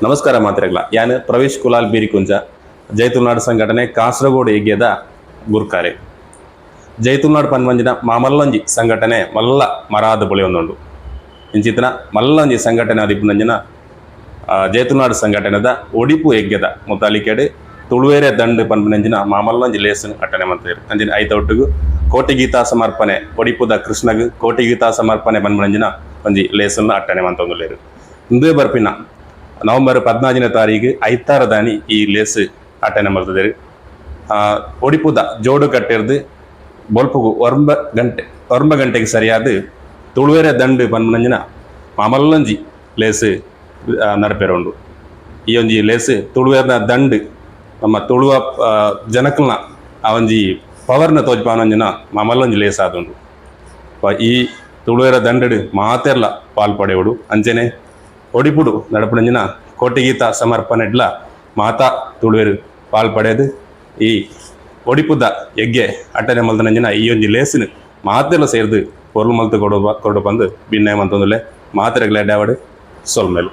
ನಮಸ್ಕಾರ ಮಾತ್ರೆಗಳ ಯಾನು ಪ್ರವೇಶ್ ಕುಲಾಲ್ ಬೀರಿಕುಂಜ ಜೈತುಲ್ನಾಡು ಸಂಘಟನೆ ಕಾಸರಗೋಡು ಏಗ್ಯದ ಗುರ್ಕಾರೆ ಜೈತುಲ್ನಾಡು ಪನ್ವಂಜಿನ ಮಾಮಲ್ಲಂಜಿ ಸಂಘಟನೆ ಮಲ್ಲ ಮರಾದ ಬಳಿ ಒಂದುಂಡು ಇಂಚಿತನ ಮಲ್ಲಂಜಿ ಸಂಘಟನೆ ಅದಿಪ್ಪುನಂಜಿನ ಜೈತುಲ್ನಾಡು ಸಂಘಟನೆದ ಒಡಿಪು ಏಗ್ಯದ ಮುತಾಲಿಕೆಡೆ ತುಳುವೇರೆ ದಂಡು ಪನ್ಪುನಂಜಿನ ಮಾಮಲ್ಲಂಜಿ ಲೇಸನ್ ಅಟ್ಟನೆ ಮಂತೇರು ಅಂಜಿನ ಐತೊಟ್ಟಿಗೂ ಕೋಟಿ ಗೀತಾ ಸಮರ್ಪಣೆ ಒಡಿಪುದ ಕೃಷ್ಣಗ್ ಕೋಟಿ ಗೀತಾ ಸಮರ್ಪಣೆ ಪನ್ಪುನಂಜಿನ ಒಂಜಿ ಲೇಸನ್ ಅಟ್ಟನೆ ಮಂತೊಂದುಲ್ಲೇರು ಇಂದೇ ಬರ್ಪಿನ ನವೆಂಬರ್ 14ನೇ ತಾರೀಕು ಐತಾರದಾನಿ ಈ ಲೇಸ್ ಅಟೆನೆ ಮಾಡ್ತಿದ್ದಾರೆ. ಒಡಿಪುದ ಜೋಡು ಕಟ್ಟಿರ್ದು ಬೊಲ್ಪುಗು ಒರ್ಮ ಗಂಟೆಗೆ ಸರಿಯಾದ ತುಳುವೇರೆ ದಂಡು ಪನ್ಮನಂಜಿನ ಮಾಮಲ್ಲಂಜಿ ಲೇಸ್ ನಡಪೇರುಂಡು. ಈ ಒಂಜಿ ಲೇಸ್ ತುಳುವೇರಿನ ದಂಡು ನಮ್ಮ ತುಳುವ ಜನಕಲ್ನ ಆ ಒಂಜಿ ಪವರ್ನ ತೋಜ್ಪಾನಂಜಿನ ಮಾಮಲ್ಲಂಜಿ ಲೇಸ್ ಆದುಂಡು. ಈ ತುಳುವೇರ ದಂಡು ಮಾತೆರ್ಲ ಪಾಲ್ಪಡೆಯುಡು ಅಂಚನೆ ಒಡಿಪುಡು ನಡಪುನಂಜಿನ ಕೋಟಿ ಗೀತಾ ಸಮರ್ಪಣೆಡ್ಲ ಮಾತಾ ತುಳುವೇರು ಪಾಲ್ಪಡೆದು ಈ ಒಡಿಪುದ ಎಗ್ಗೆ ಅಟ್ಟನೆ ಮಲ್ತನಂಜಿನ ಈ ಒಂಜಿ ಲೇಸಿನ ಮಾತೆಲ್ಲ ಸೇರ್ದು ಪೊರ್ಲು ಮಲ್ತು ಕೊಡು ಬಂದು ಭಿನ್ನಯ ಮಂತೊಂದುಲ್ಲೆ ಮಾತೆರೆಗ್ಲ ಡ್ಯಾವಡು ಸೊಲ್ಮೇಲು.